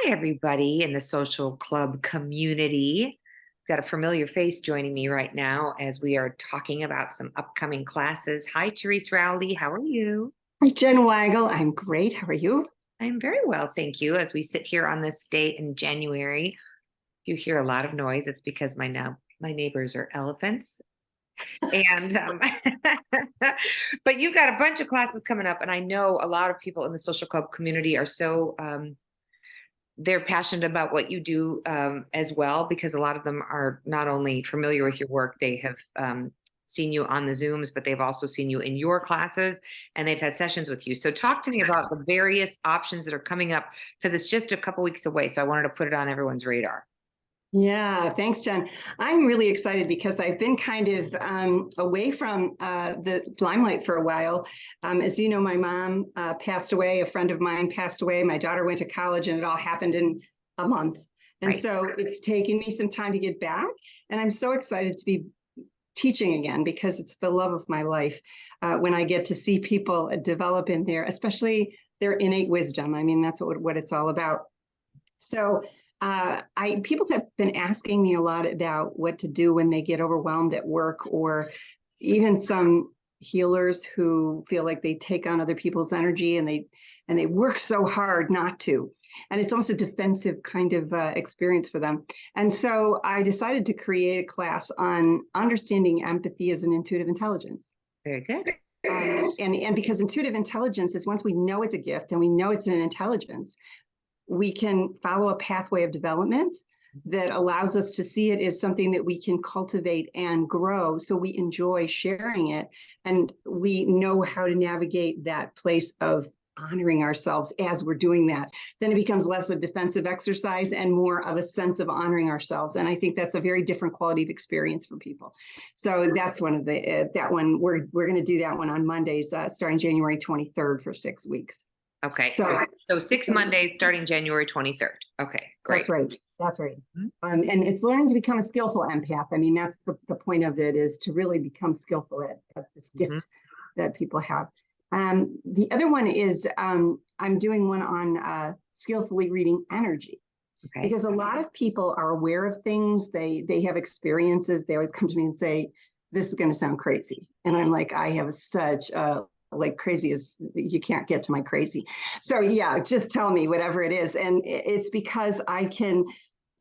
Hi, everybody in the social club community. Got a familiar face joining me right now as we are talking about some upcoming classes. Hi, Therese Rowley. How are you? Hi, Jen Weigel. I'm great. How are you? I'm very well, thank you. As we sit here on this date in January, you hear a lot of noise. It's because my neighbors are elephants. And but you've got a bunch of classes coming up, and I know a lot of people in the social club community are so they're passionate about what you do as well, because a lot of them are not only familiar with your work, they have seen you on the Zooms, but they've also seen you in your classes and they've had sessions with you. So talk to me about the various options that are coming up, because it's just a couple weeks away. So I wanted to put it on everyone's radar. Yeah, thanks, Jen. I'm really excited because I've been kind of away from the limelight for a while. As you know, my mom passed away, a friend of mine passed away, my daughter went to college, and it all happened in a month. And Right. so it's taken me some time to get back. And I'm so excited to be teaching again because it's the love of my life when I get to see people develop in there, especially their innate wisdom. I mean, that's what it's all about. So people have been asking me a lot about what to do when they get overwhelmed at work, or even some healers who feel like they take on other people's energy and they work so hard not to. And it's almost a defensive kind of experience for them. And so I decided to create a class on understanding empathy as an intuitive intelligence. Very good. And because intuitive intelligence is, once we know it's a gift and we know it's an intelligence, we can follow a pathway of development that allows us to see it as something that we can cultivate and grow, so we enjoy sharing it, and we know how to navigate that place of honoring ourselves as we're doing that. Then it becomes less a defensive exercise and more of a sense of honoring ourselves. And I think that's a very different quality of experience for people. So that's one of the that one we're going to do that one on Mondays starting January 23rd for 6 weeks. Okay. So 6 Mondays starting January 23rd. Okay, great. That's right. That's right. Mhm. And it's learning to become a skillful empath. I mean, that's the point of it, is to really become skillful at this gift that people have. The other one is I'm doing one on skillfully reading energy. Okay. Because a lot of people are aware of things. They have experiences. They always come to me and say, this is going to sound crazy. And I'm like, I have such like crazy as you can't get to my crazy. So yeah, just tell me whatever it is. And it's because I can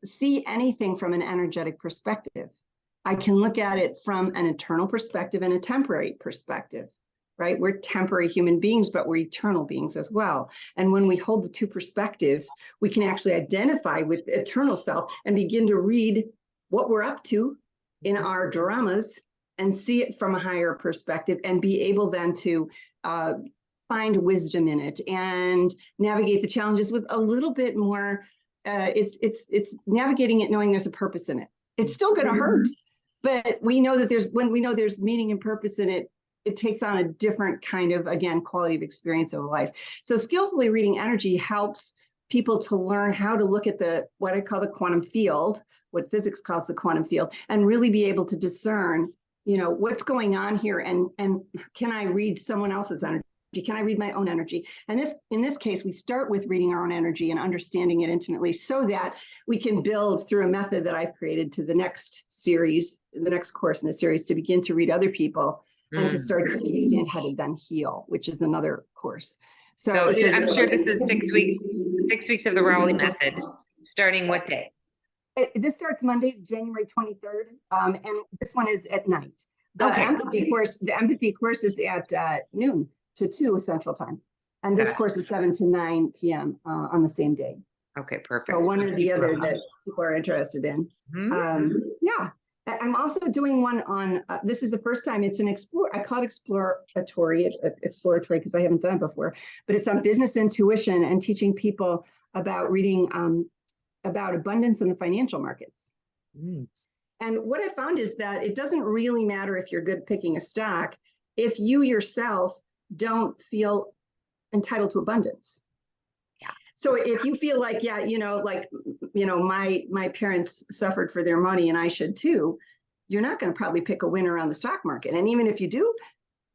see anything from an energetic perspective. I can look at it from an eternal perspective and a temporary perspective, right? We're temporary human beings, but we're eternal beings as well. And when we hold the two perspectives, we can actually identify with the eternal self and begin to read what we're up to in our dramas and see it from a higher perspective, and be able then to find wisdom in it and navigate the challenges with a little bit more. It's navigating it knowing there's a purpose in it. It's still going to hurt, but we know that when we know there's meaning and purpose in it, it takes on a different kind of, again, quality of experience of life. So skillfully reading energy helps people to learn how to look at what I call the quantum field, what physics calls the quantum field, and really be able to discern, what's going on here, and can I read someone else's energy? Can I read my own energy? And in this case, we start with reading our own energy and understanding it intimately, so that we can build through a method that I've created to the next series, the next course in the series, to begin to read other people and to start to understand how to then heal, which is another course. So I'm sure this is 6 weeks, 6 weeks of the Rowley method, starting what day? This starts Mondays, January 23rd, and this one is at night. Okay. The empathy course is at noon to 2 Central Time, and this course is 7 to 9 p.m. On the same day. Okay, perfect. So one or the other that people are interested in. Yeah. I'm also doing one on, this is the first time, it's an I call it exploratory because I haven't done it before, but it's on business intuition and teaching people about reading about abundance in the financial markets. And what I found is that it doesn't really matter if you're good picking a stock if you yourself don't feel entitled to abundance. Yeah. So if you feel like, my parents suffered for their money and I should too, you're not going to probably pick a winner on the stock market. And even if you do,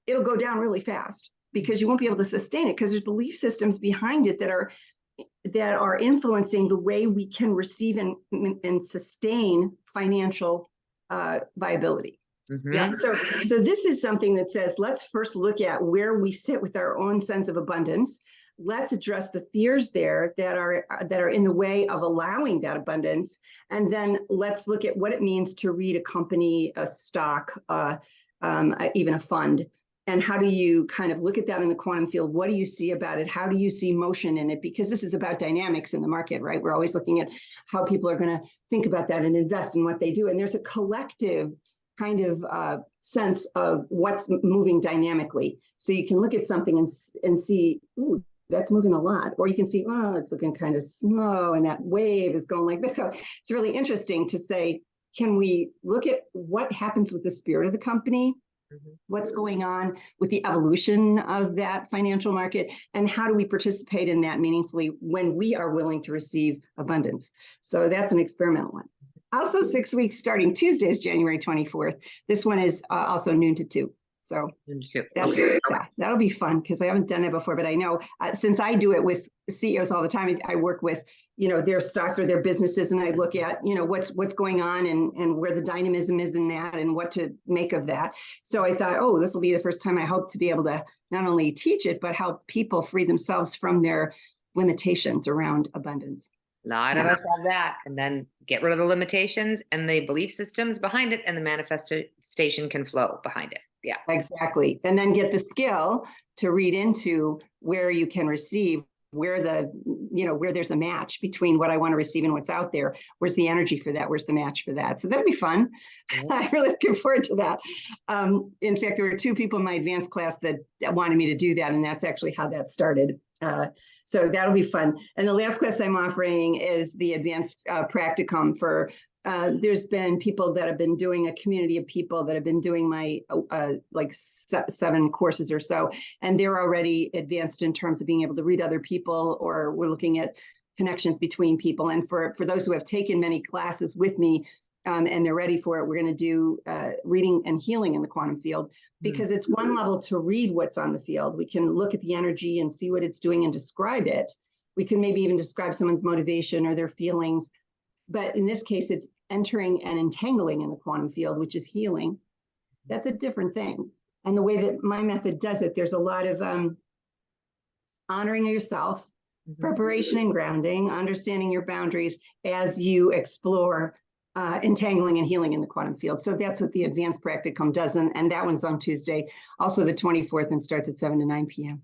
it'll go down really fast because you won't be able to sustain it, because there's belief systems behind it that are that are influencing the way we can receive and sustain financial viability. Yeah. So this is something that says, let's first look at where we sit with our own sense of abundance. Let's address the fears there that are in the way of allowing that abundance. And then let's look at what it means to read a company, a stock, even a fund. And how do you kind of look at that in the quantum field? What do you see about it? How do you see motion in it? Because this is about dynamics in the market, right? We're always looking at how people are going to think about that and invest in what they do. And there's a collective kind of sense of what's moving dynamically. So you can look at something and see, ooh, that's moving a lot. Or you can see, oh, it's looking kind of slow and that wave is going like this. So it's really interesting to say, can we look at what happens with the spirit of the company? What's going on with the evolution of that financial market, and how do we participate in that meaningfully when we are willing to receive abundance? So that's an experimental one. Also 6 weeks starting Tuesday is January 24th. This one is also noon to 2. So that'll be fun because I haven't done that before, but I know since I do it with CEOs all the time, I work with, their stocks or their businesses, and I look at, what's going on and where the dynamism is in that and what to make of that. So I thought, oh, this will be the first time I hope to be able to not only teach it, but help people free themselves from their limitations around abundance. A lot of us have that, and then get rid of the limitations and the belief systems behind it, and the manifestation can flow behind it. Yeah, exactly. And then get the skill to read into where you can receive, where there's a match between what I want to receive and what's out there. Where's the energy for that? Where's the match for that? So that'll be fun. I'm really looking forward to that. In fact, there were 2 people in my advanced class that wanted me to do that, and that's actually how that started. So that'll be fun. And the last class I'm offering is the advanced practicum for, there's been people that have been doing, a community of people that have been doing my 7 courses or so, and they're already advanced in terms of being able to read other people, or we're looking at connections between people. And for those who have taken many classes with me, and they're ready for it, we're going to do reading and healing in the quantum field, because it's one level to read what's on the field. We can look at the energy and see what it's doing and describe it. We can maybe even describe someone's motivation or their feelings. But in this case, it's entering and entangling in the quantum field, which is healing. That's a different thing. And the way that my method does it, there's a lot of honoring yourself, preparation and grounding, understanding your boundaries as you explore entangling and healing in the quantum field. So that's what the advanced practicum does. And that one's on Tuesday, also the 24th, and starts at 7 to 9 p.m.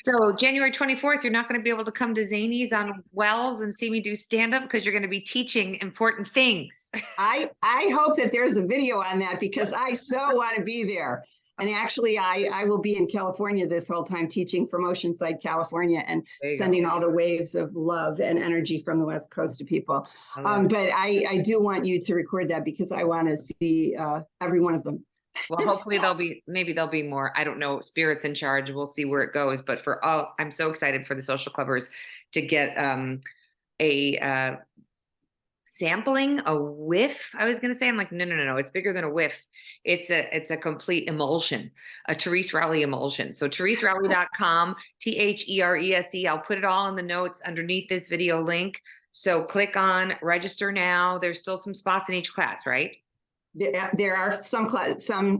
So January 24th, you're not going to be able to come to Zanies on Wells and see me do stand-up because you're going to be teaching important things. I hope that there's a video on that, because I so want to be there. And actually, I will be in California this whole time teaching from Oceanside, California, and sending all the waves of love and energy from the West Coast to people. But I do want you to record that, because I want to see every one of them. Well, hopefully maybe there'll be more, I don't know, spirits in charge. We'll see where it goes. But I'm so excited for the social clubbers to get a sampling, a whiff. I was going to say, I'm like, no, it's bigger than a whiff. It's a complete emulsion, a Therese Rowley emulsion. So thereserowley.com, THERESE. I'll put it all in the notes underneath this video link. So click on register now. There's still some spots in each class, right? There are some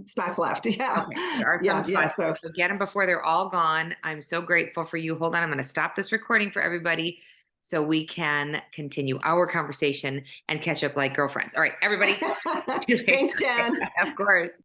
spots left. Yeah. Okay. There are some spots. So get them before they're all gone. I'm so grateful for you. Hold on. I'm going to stop this recording for everybody so we can continue our conversation and catch up like girlfriends. All right, everybody. Thanks, Jen. Of course.